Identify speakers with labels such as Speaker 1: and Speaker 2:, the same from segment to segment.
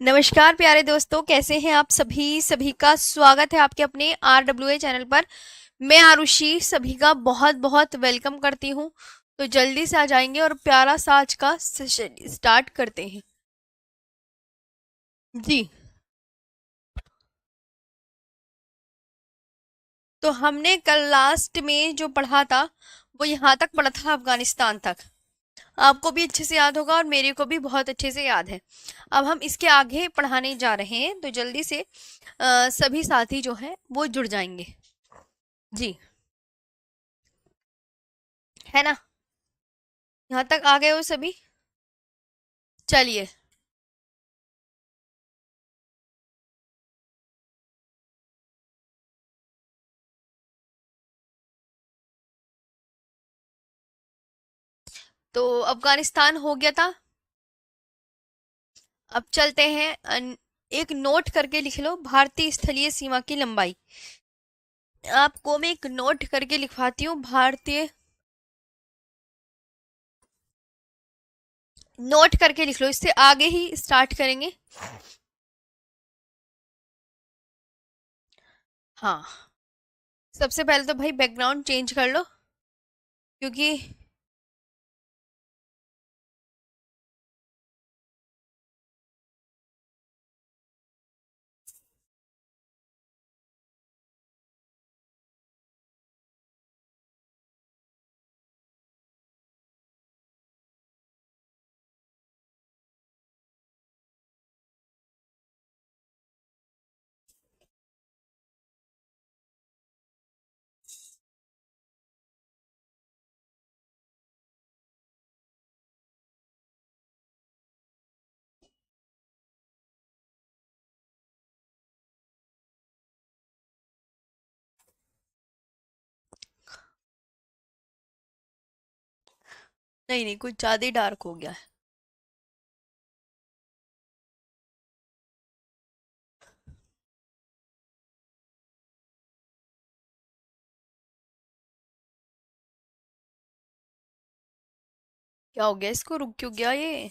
Speaker 1: नमस्कार प्यारे दोस्तों, कैसे हैं आप सभी। सभी का स्वागत है आपके अपने RWA चैनल पर। मैं आरुषि सभी का बहुत बहुत वेलकम करती हूँ। तो जल्दी से आ जाएंगे और प्यारा सा आज का सेशन स्टार्ट करते हैं। जी, तो हमने कल लास्ट में जो पढ़ा था वो यहाँ तक पढ़ा था, अफगानिस्तान तक। आपको भी अच्छे से याद होगा और मेरे को भी बहुत अच्छे से याद है। अब हम इसके आगे पढ़ाने जा रहे हैं, तो जल्दी से सभी साथी जो हैं वो जुड़ जाएंगे। जी, है ना। यहाँ तक आ गए हो सभी। चलिए, तो अफगानिस्तान हो गया था। अब चलते हैं एक नोट करके लिख लो, भारतीय स्थलीय सीमा की लंबाई। आपको मैं एक नोट करके लिखवाती हूँ। भारतीय, नोट करके लिख लो, इससे आगे ही स्टार्ट करेंगे। हाँ, सबसे पहले तो भाई बैकग्राउंड चेंज कर लो, क्योंकि नहीं नहीं, कुछ ज्यादा ही डार्क हो गया है। क्या हो गया इसको, रुक क्यों गया ये।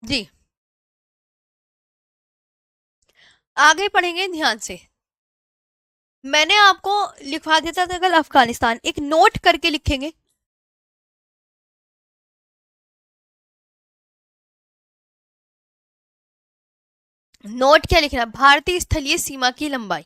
Speaker 1: जी, आगे पढ़ेंगे ध्यान से। मैंने आपको लिखवा दिया था कल अफगानिस्तान, एक नोट करके लिखेंगे। नोट क्या लिखना, भारतीय स्थलीय सीमा की लंबाई।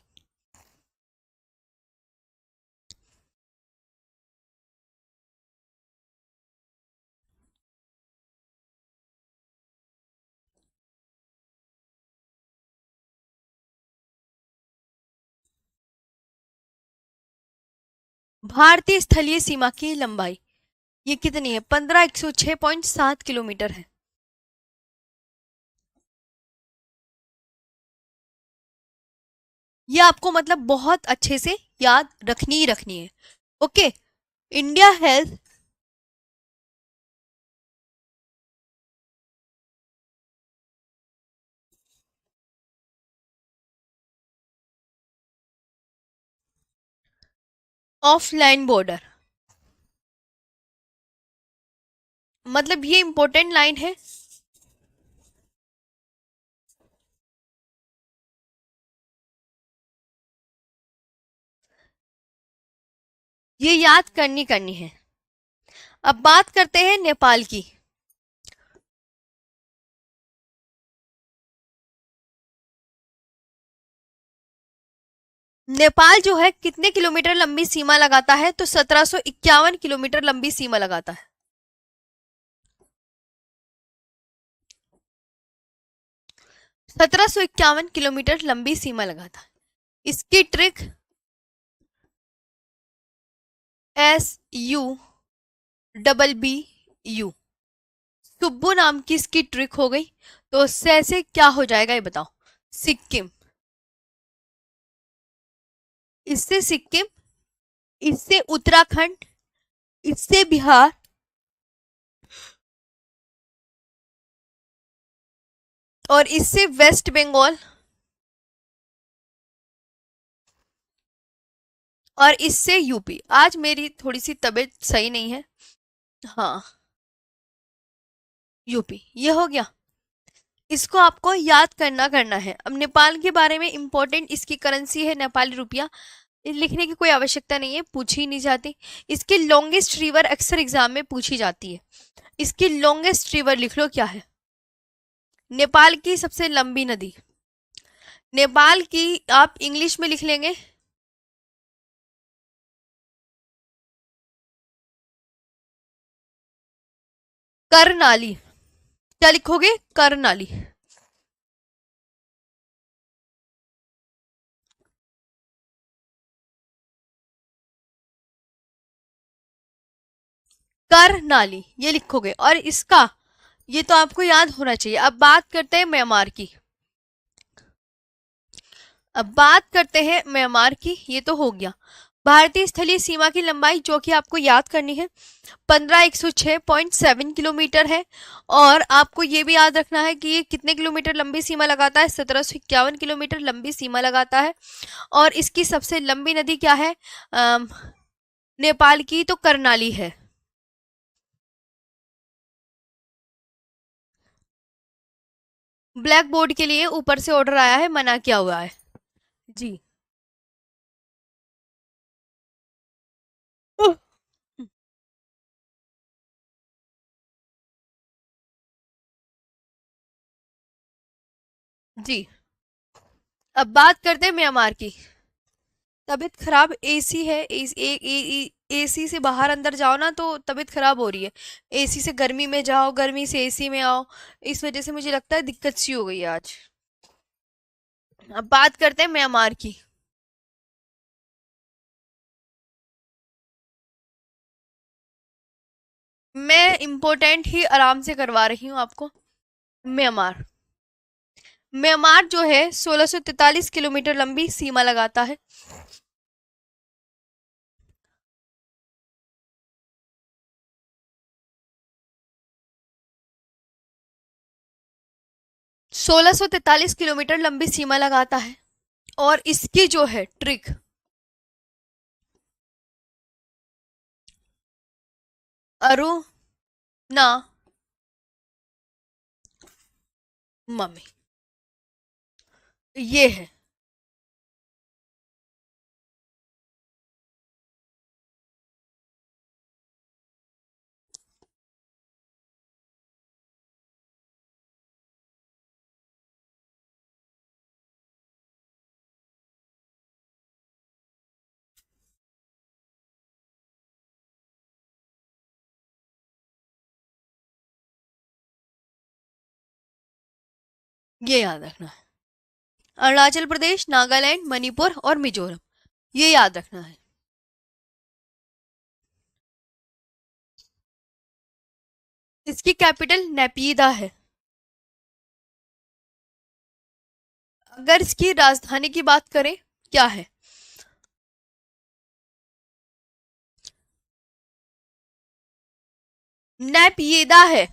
Speaker 1: भारतीय स्थलीय सीमा की लंबाई ये कितनी है, 15,106.7 किलोमीटर है। ये आपको मतलब बहुत अच्छे से याद रखनी ही रखनी है। Okay. India has, of line border, मतलब ये इंपॉर्टेंट लाइन है। ये याद करनी करनी है। अब बात करते हैं नेपाल की। नेपाल जो है कितने किलोमीटर लंबी सीमा लगाता है, तो 1751 किलोमीटर लंबी सीमा लगाता है। 1751 किलोमीटर लंबी सीमा लगाता है। इसकी ट्रिक, SUBBU, सुब्बू नाम की इसकी ट्रिक हो गई। तो से क्या हो जाएगा ये बताओ। सिक्किम, इससे सिक्किम, इससे उत्तराखंड, इससे बिहार, और इससे वेस्ट बंगाल, और इससे यूपी। आज मेरी थोड़ी सी तबीयत सही नहीं है। हाँ, यूपी ये हो गया। इसको आपको याद करना है। अब नेपाल के बारे में इंपॉर्टेंट, इसकी करेंसी है नेपाली रुपया। लिखने की कोई आवश्यकता नहीं है, पूछी नहीं जाती। इसकी लॉन्गेस्ट रिवर अक्सर एग्जाम में पूछी जाती है। इसकी लॉन्गेस्ट रिवर लिख लो क्या है। नेपाल की सबसे लंबी नदी, नेपाल की आप इंग्लिश में लिख लेंगे, करनाली। क्या लिखोगे, करनाली। करनाली ये लिखोगे, और इसका ये तो आपको याद होना चाहिए। अब बात करते हैं म्यांमार की। अब बात करते हैं म्यांमार की, ये तो हो गया। भारतीय स्थलीय सीमा की लंबाई जो कि आपको याद करनी है, 15,106.7 किलोमीटर है। और आपको ये भी याद रखना है कि ये कितने किलोमीटर लंबी सीमा लगाता है, 1751 किलोमीटर लंबी सीमा लगाता है। और इसकी सबसे लंबी नदी क्या है, नेपाल की तो करनाली है। ब्लैक बोर्ड के लिए ऊपर से ऑर्डर आया है, मना किया हुआ है जी। जी, अब बात करते हैं म्यांमार की। तबीयत खराब, एसी है, एसी से बाहर अंदर जाओ ना तो तबीयत खराब हो रही है। एसी से गर्मी में जाओ, गर्मी से एसी में आओ, इस वजह से मुझे लगता है दिक्कत सी हो गई है आज। अब बात करते हैं म्यांमार की। मैं इम्पोर्टेंट ही आराम से करवा रही हूँ आपको। म्यांमार, म्यांमार जो है 1643 किलोमीटर लंबी सीमा लगाता है। 1643 किलोमीटर लंबी सीमा लगाता है। और इसकी जो है ट्रिक, अरुणा मम्मी, ये है। ये याद रखना है। अरुणाचल प्रदेश, नागालैंड, मणिपुर और मिजोरम, ये याद रखना है। इसकी कैपिटल नेपीदा है। अगर इसकी राजधानी की बात करें, क्या है, नेपीदा है।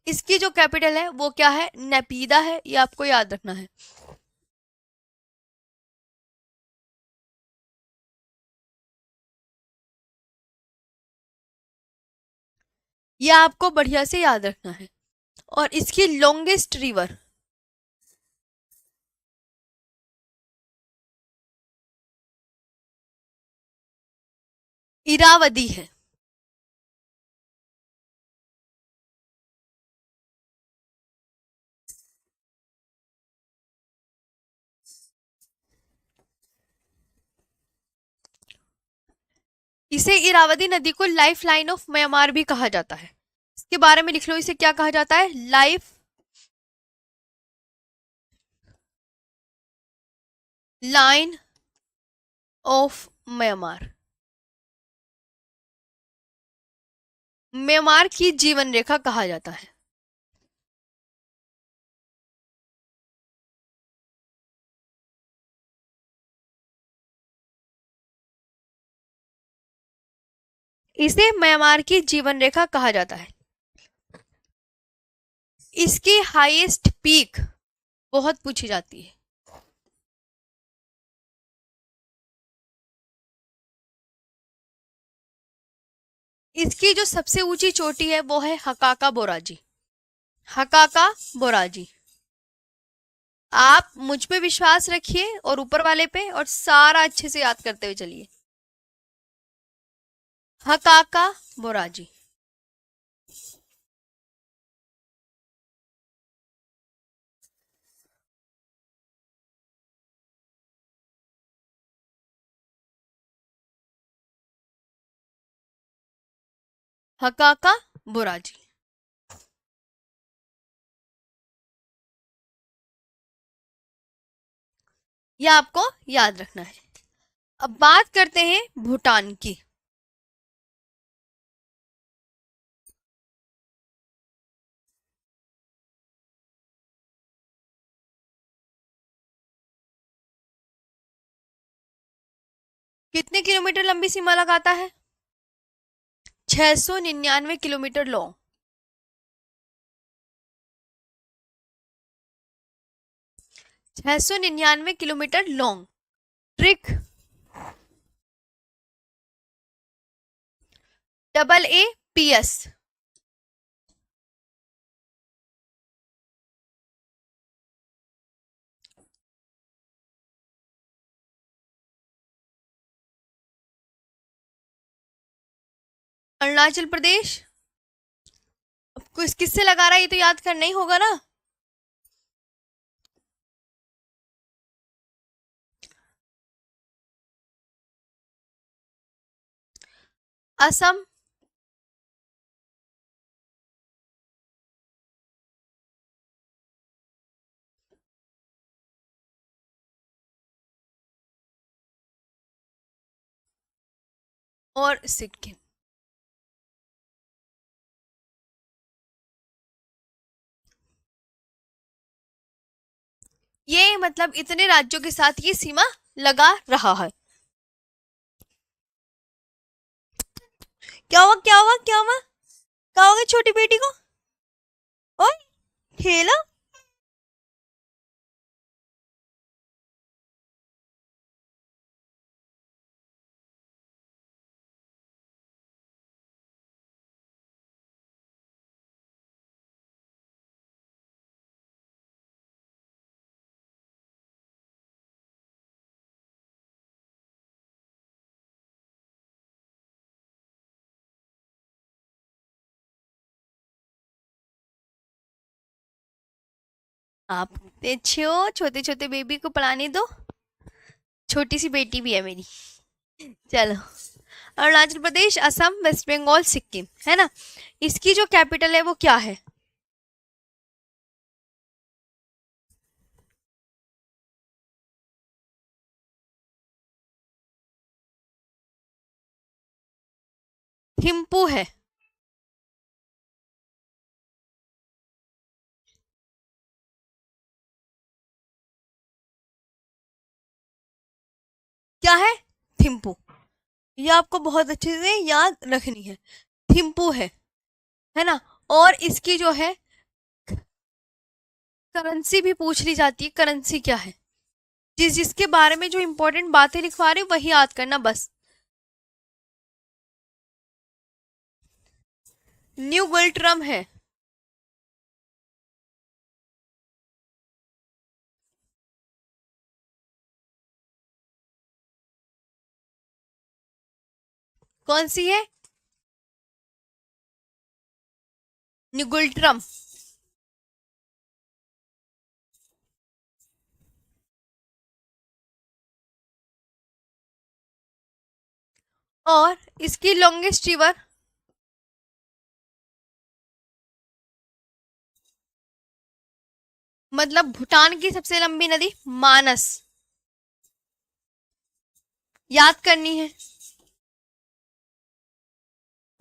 Speaker 1: इसकी जो कैपिटल है वो क्या है, नेपीदा है, ये आपको याद रखना है। ये आपको बढ़िया से याद रखना है। और इसकी लॉन्गेस्ट रिवर, इरावदी है। इसे इरावदी नदी को लाइफ लाइन ऑफ म्यांमार भी कहा जाता है। इसके बारे में लिख लो, इसे क्या कहा जाता है, life line of Myanmar. Myanmar की जीवन रेखा कहा जाता है। इसे म्यांमार की जीवन रेखा कहा जाता है। इसकी हाईएस्ट पीक बहुत पूछी जाती है। इसकी जो सबसे ऊंची चोटी है वो है हकाका बोराजी। हकाका बोराजी। आप मुझ पे विश्वास रखिए और ऊपर वाले पे, और सारा अच्छे से याद करते हुए चलिए। हकाका बोराजी। हकाका बोराजी। यह आपको याद रखना है। अब बात करते हैं भूटान की। कितने किलोमीटर लंबी सीमा लगाता है? 699 kilometre long. 699 kilometre long. Trick AAPS। Arunachal Pradesh. अब किससे लगा रहा है, ये तो याद करना ही होगा ना। असम। और सिक्किम। ये मतलब इतने राज्यों के साथ ये सीमा लगा रहा है। क्या हुआ, क्या हुआ, क्या हुआ? क्या होगा छोटी बेटी को? ओए, खेला। आप अच्छे हो, छोटे छोटे बेबी को पढ़ाने दो। छोटी सी बेटी भी है मेरी। चलो, अरुणाचल प्रदेश, असम, वेस्ट बंगाल, सिक्किम, है ना। इसकी जो कैपिटल है वो क्या है? थिम्पू है। क्या है? थिम्पू। ये आपको बहुत अच्छे से याद रखनी है। थिम्पू है ना। और इसकी जो है करेंसी भी पूछ ली जाती है। करेंसी क्या है? जिसके बारे में जो इंपॉर्टेंट बातें लिखवा रहे हो वही याद करना बस। न्यू गोल्ड ट्रम है। कौन सी है? न्यू गोल्ड ट्रम। और इसकी लॉन्गेस्ट रिवर? मतलब भूटान की सबसे लंबी नदी मानस। याद करनी है।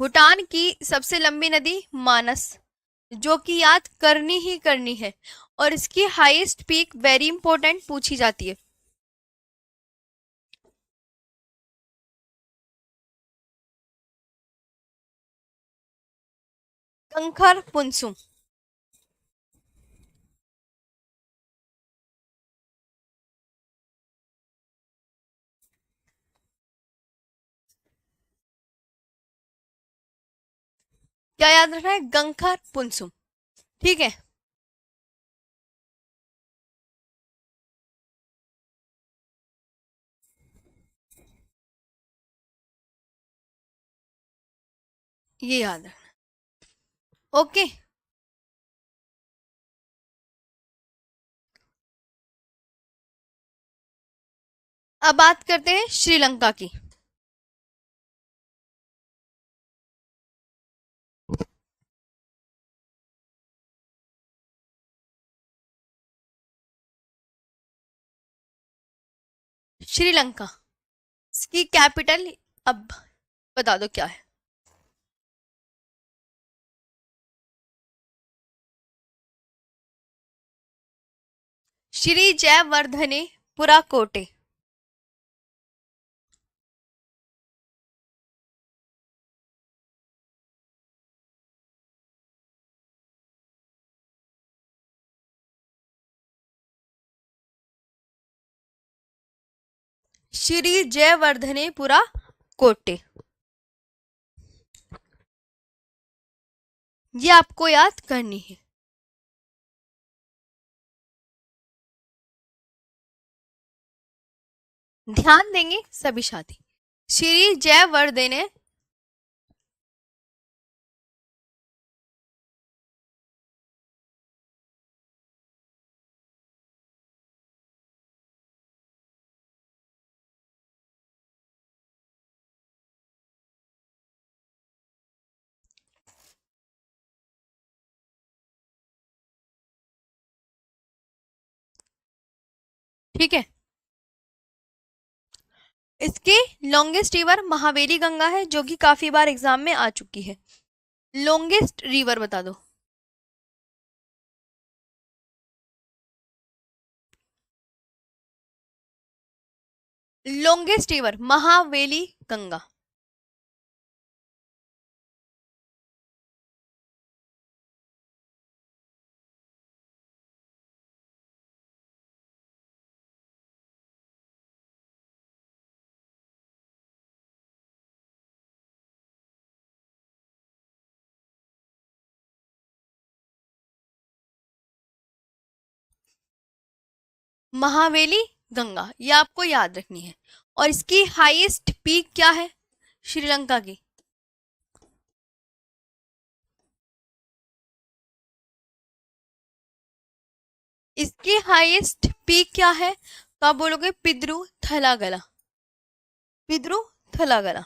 Speaker 1: भूटान की सबसे लंबी नदी मानस, जो कि याद करनी ही करनी है। और इसकी हाईएस्ट पीक वेरी इंपॉर्टेंट पूछी जाती है। गंखर पुनसुम। क्या याद रखना है? गंखर पुनसुम। ठीक है। ये याद रखना। ओके। अब बात करते हैं श्रीलंका की। श्रीलंका, इसकी कैपिटल अब बता दो क्या है? श्री जयवर्धने पुराकोटे। श्री जयवर्धने पुराकोटे। ये आपको याद करनी है। ध्यान देंगे सभी साथी। श्री जयवर्धने ठीक है। इसके लॉन्गेस्ट रिवर महावेली गंगा है, जो कि काफी बार एग्जाम में आ चुकी है। लॉन्गेस्ट रिवर बता दो। Longest river Mahaweli Ganga. महावेली गंगा, ये आपको याद रखनी है। और इसकी हाईएस्ट पीक क्या है श्रीलंका की? इसकी हाईएस्ट पीक क्या है? तो आप बोलोगे पिद्रु थलागला। पिद्रु थलागला।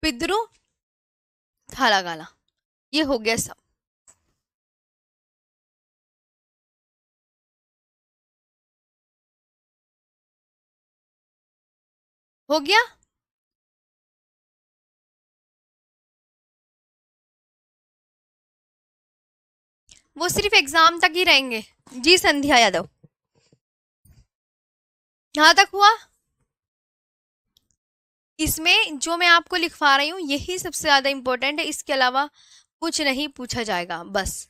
Speaker 1: पिद्रु थलागला। ये हो गया सब। हो गया। वो सिर्फ एग्जाम तक ही रहेंगे। जी संध्या यादव, यहां तक हुआ। इसमें जो मैं आपको लिखवा रही हूँ यही सबसे ज्यादा इंपॉर्टेंट है, इसके अलावा कुछ नहीं पूछा जाएगा बस।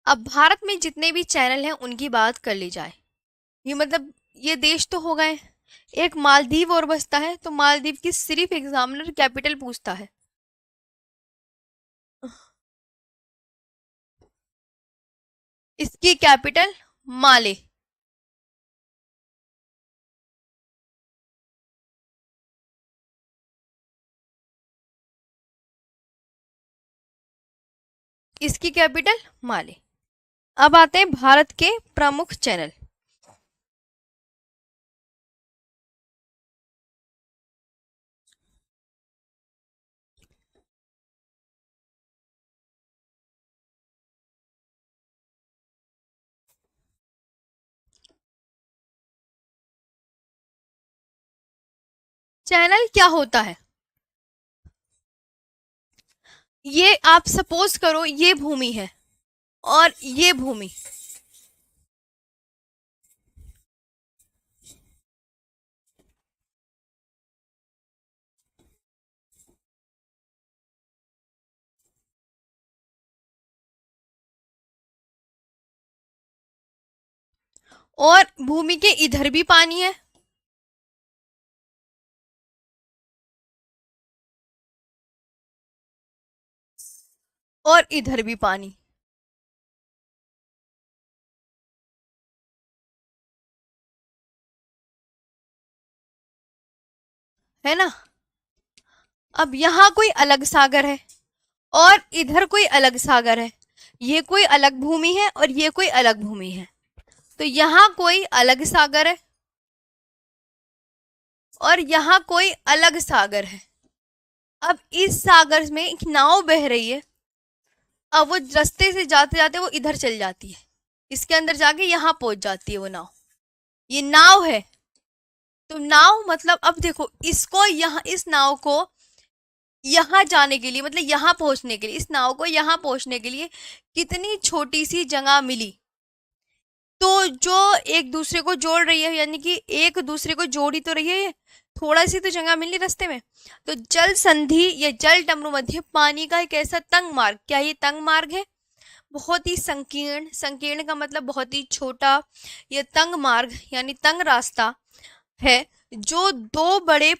Speaker 1: अब भारत में जितने भी चैनल हैं उनकी बात कर ली जाए। ये मतलब ये देश तो हो गए। एक मालदीव और बचता है, तो मालदीव की सिर्फ एग्जामिनर कैपिटल पूछता है। इसकी कैपिटल माले। इसकी कैपिटल माले। अब आते हैं भारत के प्रमुख चैनल। चैनल क्या होता है? ये आप सपोज करो ये भूमि है और ये भूमि, और भूमि के इधर भी पानी है, और इधर भी पानी है ना। अब यहाँ कोई अलग सागर है और इधर कोई अलग सागर है, ये कोई अलग भूमि है और ये कोई अलग भूमि है, तो यहाँ कोई अलग सागर है और यहाँ कोई अलग सागर है। अब इस सागर में एक नाव बह रही है, अब वो रास्ते से जाते जाते वो इधर चल जाती है, इसके अंदर जाके यहाँ पहुंच जाती है वो नाव, ये नाव है। तो नाव मतलब अब देखो इसको यहाँ, इस नाव को यहाँ जाने के लिए, मतलब यहाँ पहुंचने के लिए, इस नाव को यहाँ पहुंचने के लिए कितनी छोटी सी जगह मिली, तो जो एक दूसरे को जोड़ रही है, यानी कि एक दूसरे को जोड़ ही तो रही है ये, थोड़ा सी तो जगह मिली रास्ते में। तो जल संधि या जल डमरू मध्य पानी का एक ऐसा तंग मार्ग, क्या ये तंग मार्ग है? बहुत ही संकीर्ण, संकीर्ण का मतलब बहुत ही छोटा, ये तंग मार्ग यानी तंग रास्ता है, जो दो बड़े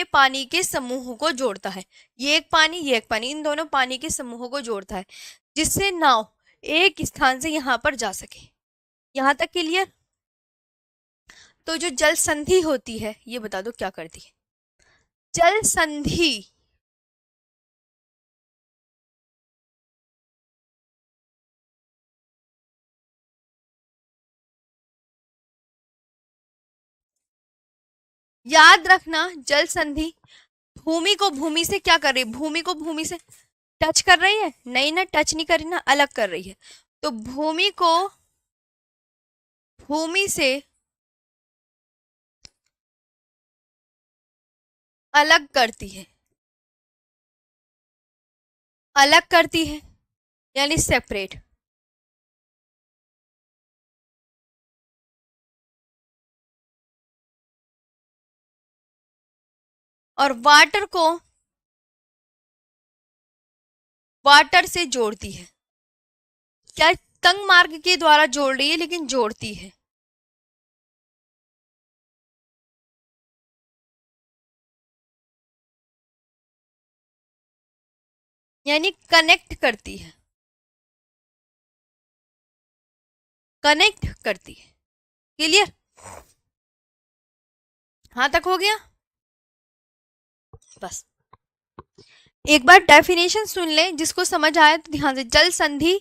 Speaker 1: पानी के समूहों को जोड़ता है। ये एक पानी, ये एक पानी, इन दोनों पानी के समूहों को जोड़ता है, जिससे नाव एक स्थान से यहां पर जा सके। यहां तक क्लियर? तो जो जल संधि होती है ये बता दो क्या करती है? जल संधि याद रखना, जल संधि भूमि को भूमि से क्या कर रही है? भूमि को भूमि से टच कर रही है? नहीं ना, टच नहीं कर रही ना, अलग कर रही है। तो भूमि को भूमि से अलग करती है, अलग करती है यानी सेपरेट। और वाटर से जोड़ती है। क्या तंग मार्ग के द्वारा जोड़ रही है, लेकिन जोड़ती है। यानी कनेक्ट करती है, कनेक्ट करती है। क्लियर? हाँ तक हो गया? बस एक बार डेफिनेशन सुन लें, जिसको समझ आया तो ध्यान से। जल संधि,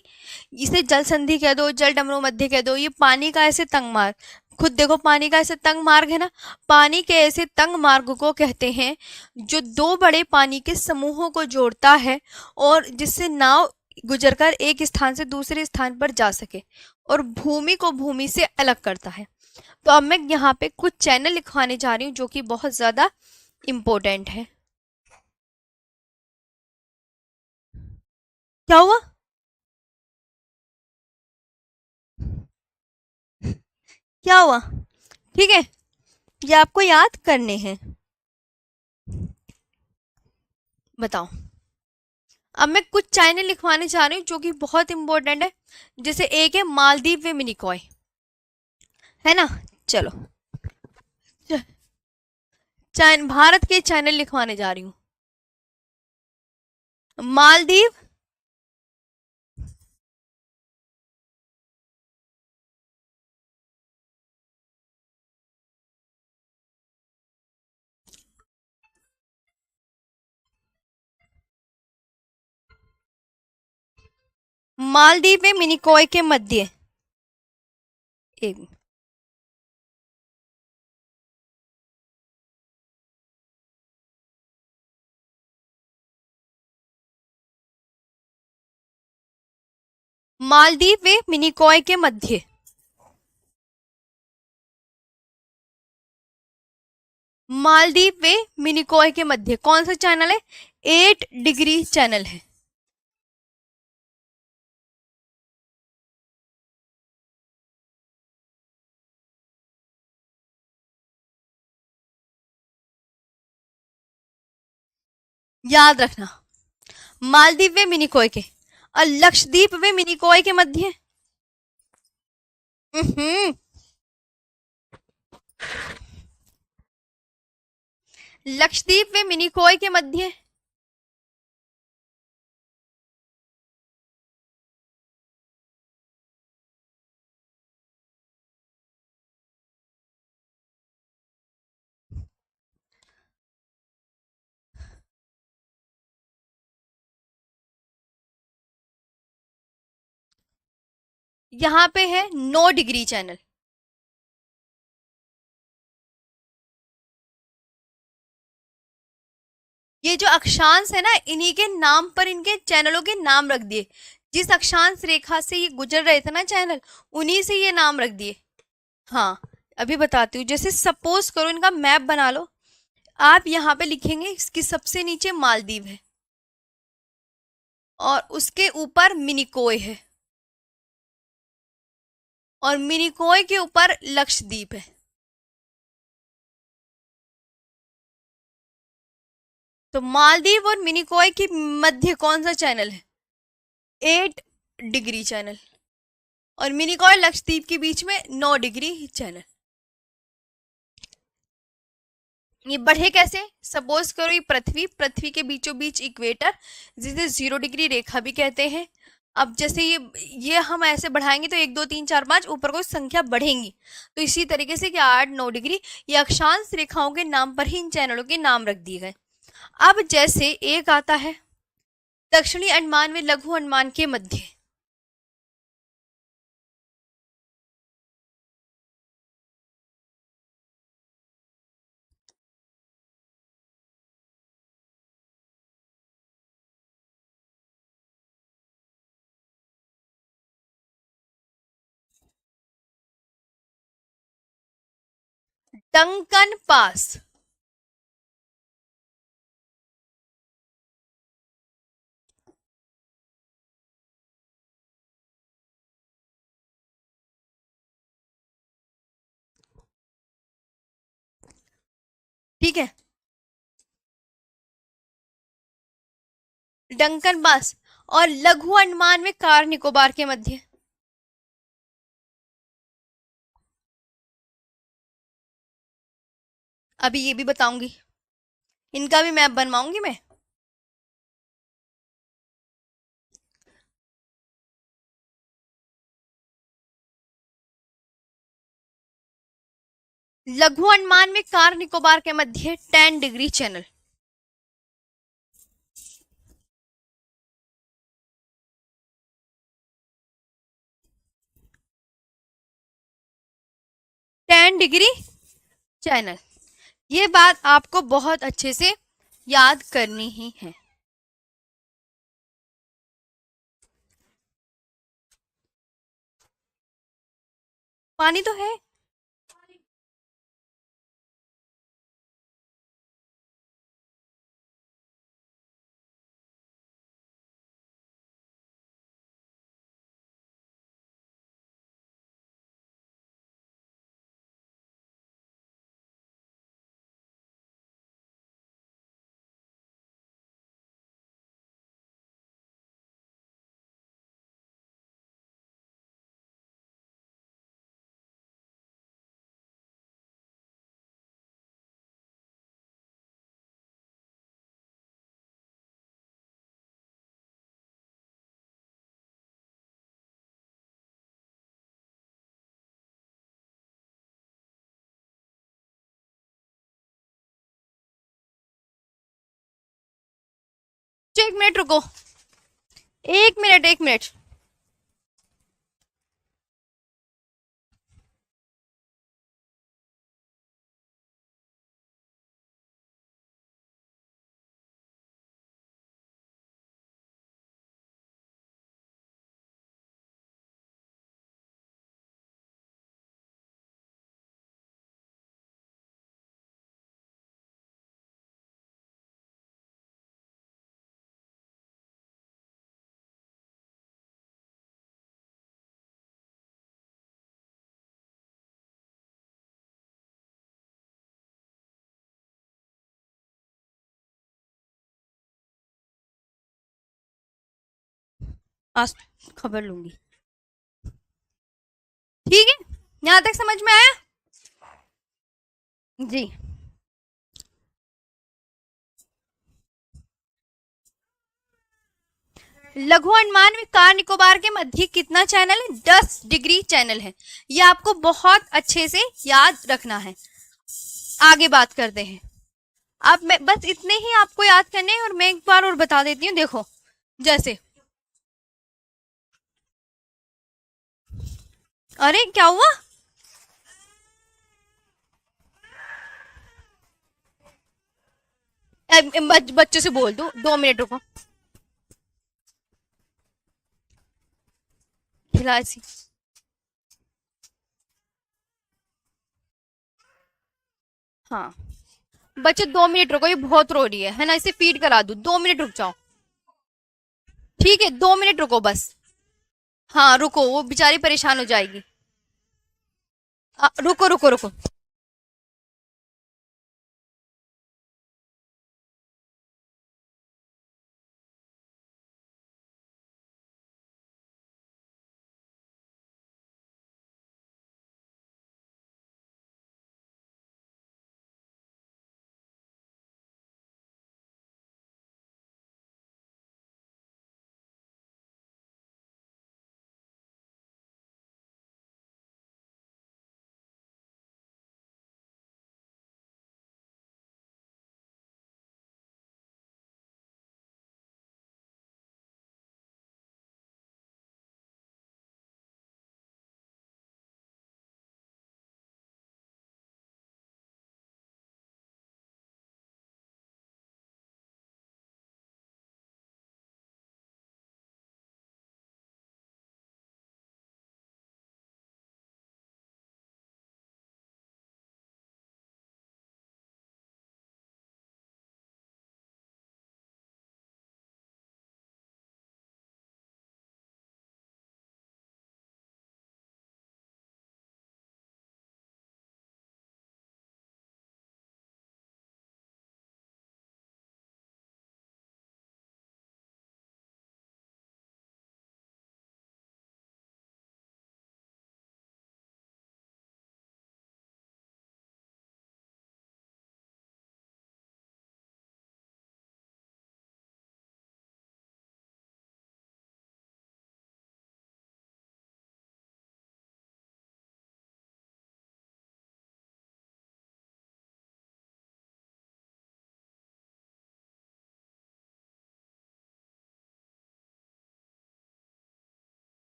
Speaker 1: इसे जल संधि कह दो, जल डमरू मध्य कह दो, ये पानी का ऐसे तंग मार्ग, खुद देखो पानी का ऐसे तंग मार्ग है ना, पानी के ऐसे तंग मार्ग को कहते हैं जो दो बड़े पानी के समूहों को जोड़ता है और जिससे नाव गुजरकर एक स्थान से दूसरे स्थान पर जा सके और भूमि को भूमि से अलग करता है। तो अब मैं यहाँ पे कुछ चैनल लिखवाने जा रही हूँ जो कि बहुत ज्यादा इम्पोर्टेंट है। क्या हुआ? क्या हुआ? ठीक है, ये आपको याद करने हैं। बताओ, अब मैं कुछ चैनल लिखवाने जा रही हूँ जो कि बहुत इंपॉर्टेंट है। जैसे एक है मालदीव व मिनिकॉय, है ना। चलो, भारत के चैनल लिखवाने जा रही हूँ। मालदीव, मालदीव व मिनिकॉय के मध्य एक, मालदीव व मिनिकॉय के मध्य मालदीव व मिनिकॉय के मध्य कौन सा चैनल है? 8 डिग्री चैनल है। याद रखना, मालदीव व मिनिकॉय के और लक्षद्वीप व मिनिकॉय के मध्य। लक्षद्वीप व मिनिकॉय के मध्य। यहां पे है 9 डिग्री चैनल। ये जो अक्षांश है ना, इन्हीं के नाम पर इनके चैनलों के नाम रख दिए। जिस अक्षांश रेखा से ये गुजर रहे थे ना चैनल, उन्हीं से ये नाम रख दिए। हाँ, अभी बताती हूँ। जैसे सपोज करो इनका मैप बना लो। आप यहाँ पे लिखेंगे इसकी सबसे नीचे मालदीव है और उसके ऊपर मिनिकॉय है और मिनिकॉय के ऊपर लक्षद्वीप है। तो मालदीव और मिनिकॉय के मध्य कौन सा चैनल है? 8 डिग्री चैनल। और मिनिकॉय लक्षद्वीप के बीच में 9 डिग्री चैनल। ये बढ़े कैसे? सपोज करो ये पृथ्वी के बीचों बीच इक्वेटर, जिसे 0 डिग्री रेखा भी कहते हैं। अब जैसे ये हम ऐसे बढ़ाएंगे तो 1 2 3 4 5 ऊपर कोई संख्या बढ़ेंगी। तो इसी तरीके से कि 8 9 डिग्री, ये अक्षांश रेखाओं के नाम पर ही इन चैनलों के नाम रख दिए गए। अब जैसे एक आता है दक्षिणी अंडमान में लघु अंडमान के मध्य। Duncan pass. ठीक है, डंकन पास। और लघु अंडमान में कार निकोबार के मध्य। अभी ये भी बताऊंगी, इनका भी मैप बनवाऊंगी मैं। लघु अंडमान में कार निकोबार के मध्य 10 डिग्री चैनल। 10 degree channel. ये बात आपको बहुत अच्छे से याद करनी ही है। पानी तो है। तो 1 मिनट रुको, 1 मिनट 1 मिनट। आज खबर लूंगी। ठीक है, यहाँ तक समझ में आया? जी। लघु अंडमान में कार निकोबार के मध्य कितना चैनल है? 10 डिग्री चैनल है। ये आपको बहुत अच्छे से याद रखना है। आगे बात करते हैं। अब मैं बस इतने ही आपको याद करने हैं, और मैं एक बार और बता देती हूँ। देखो, जैसे, अरे क्या हुआ? बच्चों से बोल दो, 2 मिनट रुको। खिला सी। हाँ, बच्चों 2 मिनट रुको, ये बहुत रो रही है ना, इसे फीड करा दो, 2 मिनट रुक जाओ। ठीक है, 2 मिनट रुको बस। हाँ रुको, वो बेचारी परेशान हो जाएगी। रुको रुको रुको।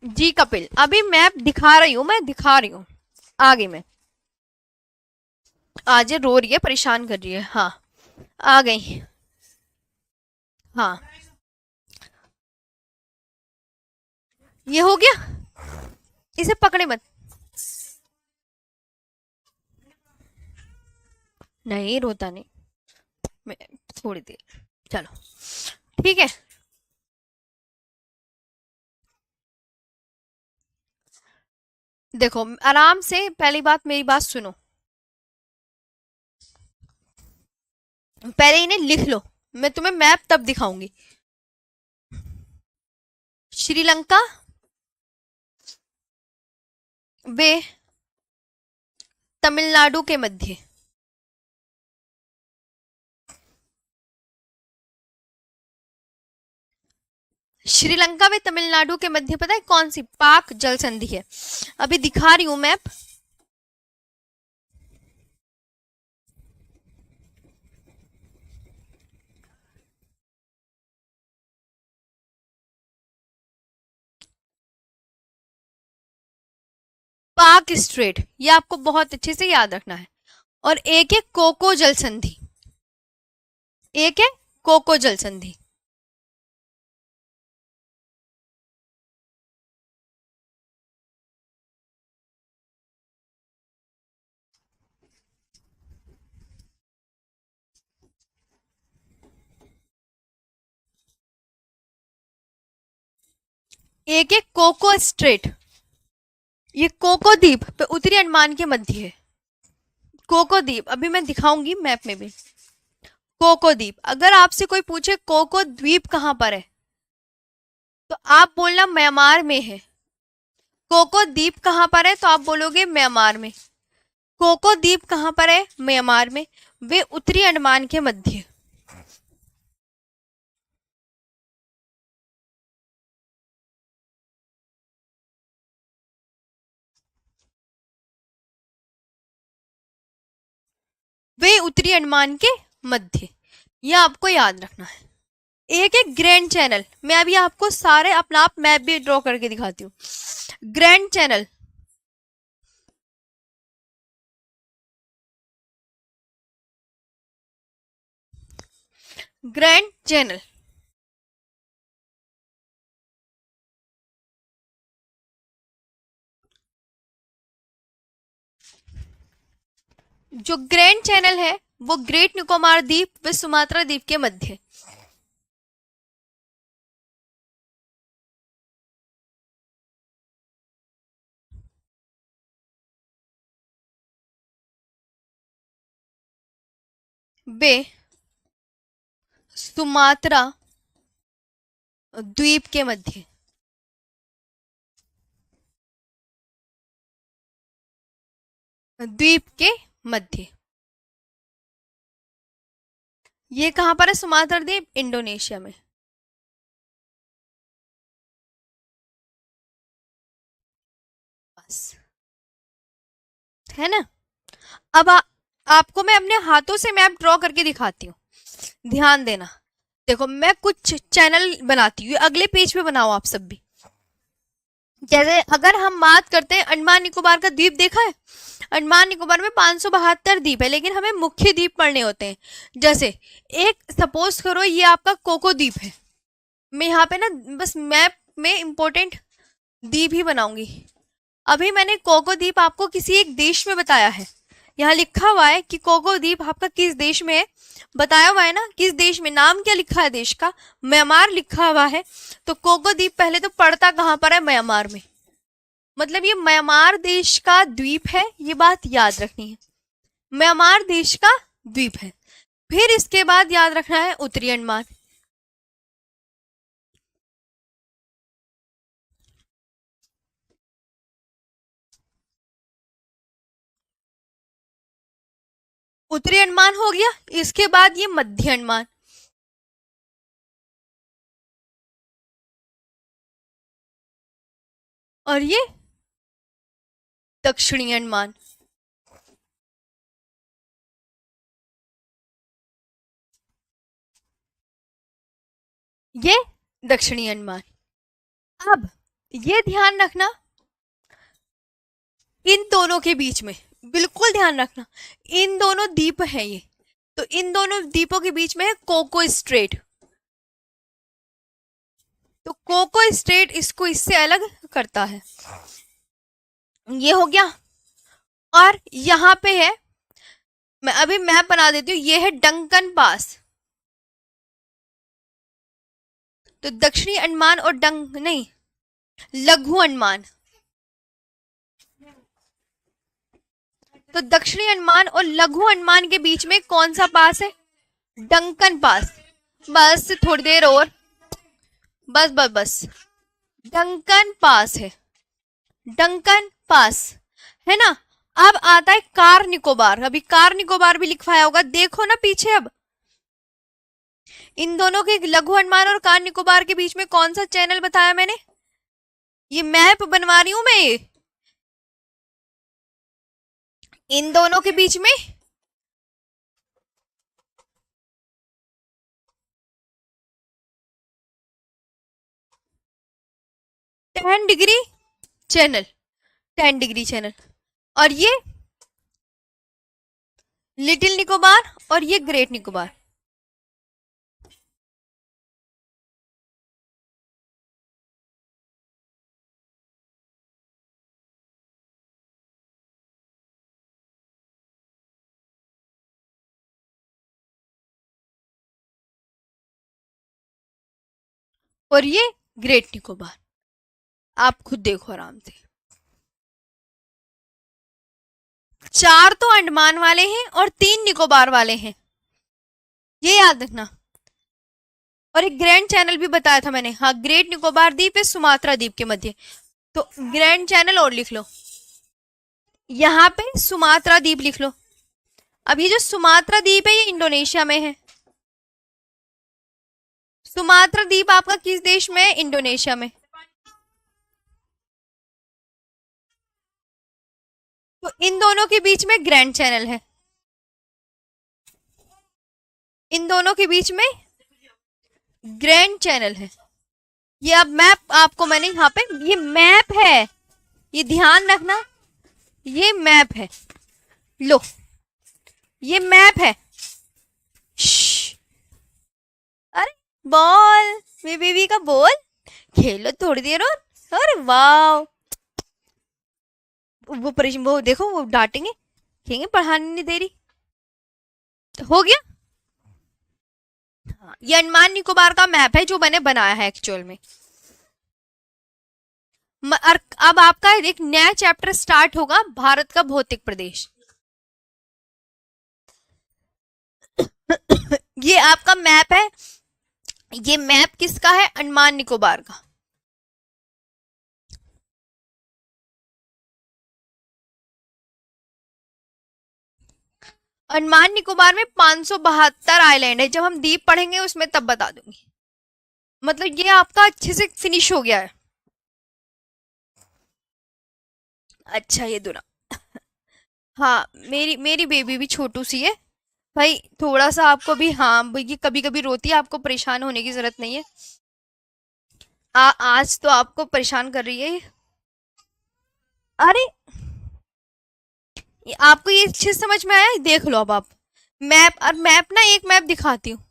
Speaker 1: जी कपिल, अभी मैप दिखा रही हूँ, मैं दिखा रही हूँ। आ गई मैं। आज ये रो रही है, परेशान कर रही है। हाँ, आ गई। हाँ, ये हो गया। इसे पकड़े मत। नहीं, रोता नहीं। मैं थोड़ी देर। चलो, ठीक है। देखो, आराम से पहली बात, मेरी बात सुनो। पहले इन्हें लिख लो। मैं तुम्हें मैप तब दिखाऊंगी। श्रीलंका वे तमिलनाडु के मध्य। श्रीलंका व तमिलनाडु के मध्य पता है कौन सी पाक जल संधि है? अभी दिखा रही हूं मैप। पाक स्ट्रेट, ये आपको बहुत अच्छे से याद रखना है। और एक है कोको जल संधि। एक है कोको जल संधि। एक है कोको स्ट्रेट। ये कोको द्वीप पे उत्तरी अंडमान के मध्य है। कोको द्वीप अभी मैं दिखाऊंगी मैप में भी। कोको द्वीप, अगर आपसे कोई पूछे कोको द्वीप कहाँ पर है, तो आप बोलना म्यांमार में है। कोको द्वीप कहाँ पर है, तो आप बोलोगे म्यांमार में। कोको द्वीप कहाँ पर है? म्यांमार में। वे उत्तरी अंडमान के मध्य। वे उत्तरी अंडमान के मध्य। यह आपको याद रखना है। एक है ग्रैंड चैनल। मैं अभी आपको सारे अपना आप मैप भी ड्रॉ करके दिखाती हूँ। Grand channel. ग्रैंड चैनल जो ग्रैंड चैनल है वो ग्रेट निकोबार द्वीप व सुमात्रा द्वीप के मध्य। वे सुमात्रा द्वीप के मध्य। द्वीप के मध्य। ये कहां पर है सुमात्रा द्वीप? इंडोनेशिया में। बस, है ना? अब आपको मैं अपने हाथों से मैप ड्रॉ करके दिखाती हूँ, ध्यान देना। देखो, मैं कुछ चैनल बनाती हूँ, अगले पेज पे बनाओ आप सब भी। जैसे अगर हम बात करते हैं अंडमान निकोबार का द्वीप, देखा है? अंडमान निकोबार में 572 द्वीप है, लेकिन हमें मुख्य द्वीप पढ़ने होते हैं। जैसे एक सपोज करो ये आपका कोको द्वीप है। मैं यहाँ पे ना बस मैप में इंपॉर्टेंट द्वीप ही बनाऊंगी। अभी मैंने कोको द्वीप आपको किसी एक देश में बताया है। यहाँ लिखा हुआ है कि कोको द्वीप आपका किस देश में है, बताया हुआ है ना किस देश में। नाम क्या लिखा है देश का? म्यांमार लिखा हुआ है। तो कोको द्वीप पहले तो पड़ता कहाँ पर है? म्यांमार में। मतलब ये म्यांमार देश का द्वीप है, ये बात याद रखनी है। म्यांमार देश का द्वीप है। फिर इसके बाद याद रखना है उत्तरी अंडमान। उत्तरी अंडमान हो गया। इसके बाद ये मध्य अंडमान। और ये दक्षिणी अंडमान। ये दक्षिणी अंडमान। अब ये ध्यान रखना, इन दोनों के बीच में बिल्कुल ध्यान रखना, इन दोनों द्वीप है ये, तो इन दोनों द्वीपों के बीच में है कोको स्ट्रेट। तो कोको स्ट्रेट इसको इससे अलग करता है। ये हो गया। और यहां पे है, मैं अभी मैप बना देती हूँ, ये है डंकन पास। तो दक्षिणी अंडमान और नहीं, लघु अंडमान, तो दक्षिणी अंडमान और लघु अंडमान के बीच में कौन सा पास है? Duncan pass. बस थोड़ी देर और, बस बस बस, डंकन पास है, डंकन पास है ना। अब आता है कार निकोबार, अभी कार निकोबार भी लिखवाया होगा, देखो ना पीछे। अब इन दोनों के, लघु अंडमान और कार निकोबार के बीच में कौन सा चैनल बताया मैंने? ये मैप बनवा रही हूं मैं, ये इन दोनों के बीच में 10 डिग्री चैनल, 10 डिग्री चैनल। और ये लिटिल निकोबार और ये ग्रेट निकोबार। और ये ग्रेट निकोबार, आप खुद देखो आराम से। 4 तो अंडमान वाले हैं और 3 निकोबार वाले हैं, ये याद रखना। और एक ग्रैंड चैनल भी बताया था मैंने, हाँ, ग्रेट निकोबार द्वीप है सुमात्रा द्वीप के मध्य, तो ग्रैंड चैनल और लिख लो, यहाँ पे सुमात्रा द्वीप लिख लो। अब ये जो सुमात्रा द्वीप है ये इंडोनेशिया में है। सुमात्रा द्वीप आपका किस देश में है? इंडोनेशिया में। तो इन दोनों के बीच में ग्रैंड चैनल है, इन दोनों के बीच में ग्रैंड चैनल है। ये अब मैप आपको मैंने यहाँ पे, ये मैप है, ये ध्यान रखना, ये मैप है, लो ये मैप है। अरे बॉल, मेरी बेबी का बॉल, खेलो थोड़ी देर और। अरे वाह, वो देखो, वो डांटेंगे, कहेंगे पढ़ाने नहीं दे रही। हो गया। हाँ, ये अंडमान निकोबार का मैप है जो मैंने बनाया है एक्चुअल में। अब आपका एक नया चैप्टर स्टार्ट होगा, भारत का भौतिक प्रदेश। ये आपका मैप है, ये मैप किसका है? अंडमान निकोबार का। अंडमान निकोबार में 572 आइलैंड है, जब हम द्वीप पढ़ेंगे उसमें तब बता दूंगी। मतलब ये आपका अच्छे से फिनिश हो गया है। अच्छा ये दूना, हाँ, मेरी मेरी बेबी भी छोटू सी है भाई, थोड़ा सा आपको भी, हाँ, ये कभी कभी रोती है, आपको परेशान होने की जरूरत नहीं है। आज तो आपको परेशान कर रही है। अरे आपको ये चीज समझ में आया? देख लो अब आप मैप, और मैप ना, एक मैप दिखाती हूँ।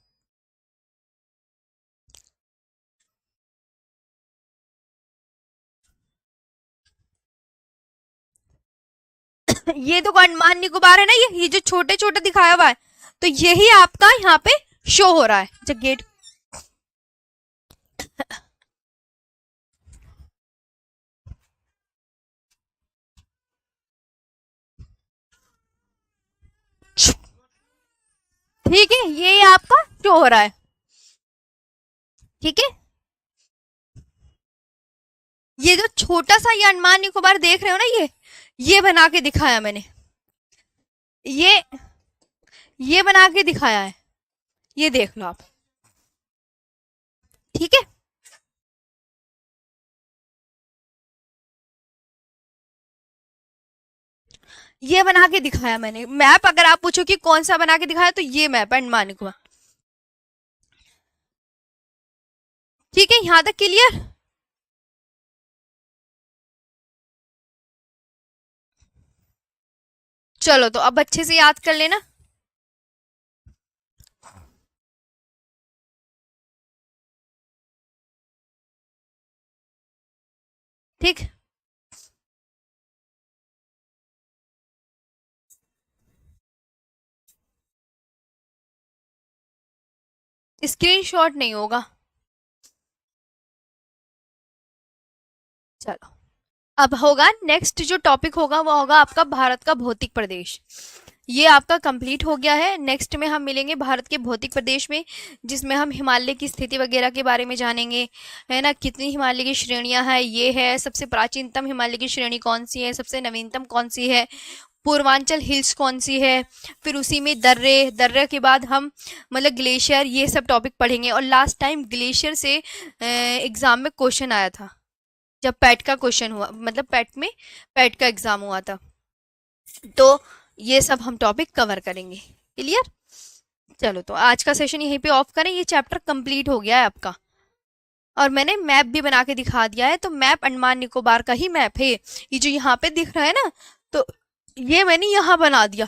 Speaker 1: ये तो अंडमान निकोबार है ना, ये जो छोटे छोटे दिखाया हुआ है, तो यही आपका यहाँ पे शो हो रहा है जब गेट। ठीक है, ये आपका शो हो रहा है, ठीक है। ये जो छोटा सा ये अंडमान निकोबार देख रहे हो ना, ये बना के दिखाया मैंने, ये ये बना के दिखाया है, ये देख लो आप, ठीक है। ये बना के दिखाया मैंने मैप, अगर आप पूछो कि कौन सा बना के दिखाया, तो ये मैप है अंडमान निकोबार। ठीक है, यहां तक क्लियर? चलो तो अब अच्छे से याद कर लेना। ठीक। स्क्रीनशॉट नहीं होगा। चलो, अब होगा नेक्स्ट जो टॉपिक होगा वो होगा आपका भारत का भौतिक प्रदेश। ये आपका कंप्लीट हो गया है। नेक्स्ट में हम मिलेंगे भारत के भौतिक प्रदेश में, जिसमें हम हिमालय की स्थिति वगैरह के बारे में जानेंगे, है ना, कितनी हिमालय की श्रेणियां हैं, ये है सबसे प्राचीनतम हिमालय की श्रेणी कौन सी है, सबसे नवीनतम कौन सी है, पूर्वांचल हिल्स कौन सी है, फिर उसी में दर्रे, दर्रे के बाद हम मतलब ग्लेशियर, ये सब टॉपिक पढ़ेंगे। और लास्ट टाइम ग्लेशियर से एग्जाम में क्वेश्चन आया था, जब पैट का क्वेश्चन हुआ, मतलब पैट का एग्जाम हुआ था। तो ये सब हम टॉपिक कवर करेंगे। क्लियर। चलो तो आज का सेशन यहीं पे ऑफ करें। ये चैप्टर कंप्लीट हो गया है आपका, और मैंने मैप भी बना के दिखा दिया है। तो मैप अंडमान निकोबार का ही मैप है, ये जो यहाँ पे दिख रहा है ना, तो ये मैंने यहाँ बना दिया।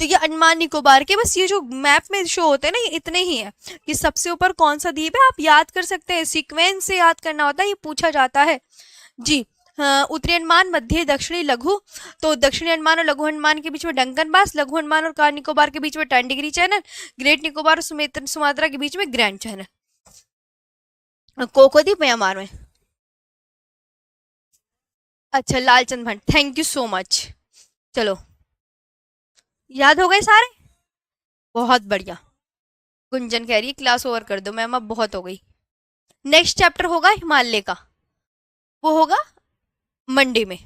Speaker 1: तो ये अंडमान निकोबार के बस ये जो मैप में शो होते हैं ना, ये इतने ही है कि सबसे ऊपर कौन सा द्वीप है आप याद कर सकते हैं, सीक्वेंस से याद करना होता है, ये पूछा जाता है जी। उत्तरी अंडमान, मध्य, दक्षिणी, लघु। तो दक्षिणी अंडमान और लघु अंडमान के बीच में डंकन बास, लघु अंडमान और कार निकोबार के बीच में 10 डिग्री चैनल, ग्रेट निकोबार और सुमात्रा के बीच में ग्रैंड चैनल। कोको द्वीप म्यांमार में। अच्छा, Lalchand Bhand, thank you so much. चलो, याद हो गए सारे? बहुत बढ़िया। गुंजन कह रही है क्लास ओवर कर दो मैम, अब बहुत हो गई। नेक्स्ट चैप्टर होगा हिमालय का, वो होगा मंडे में।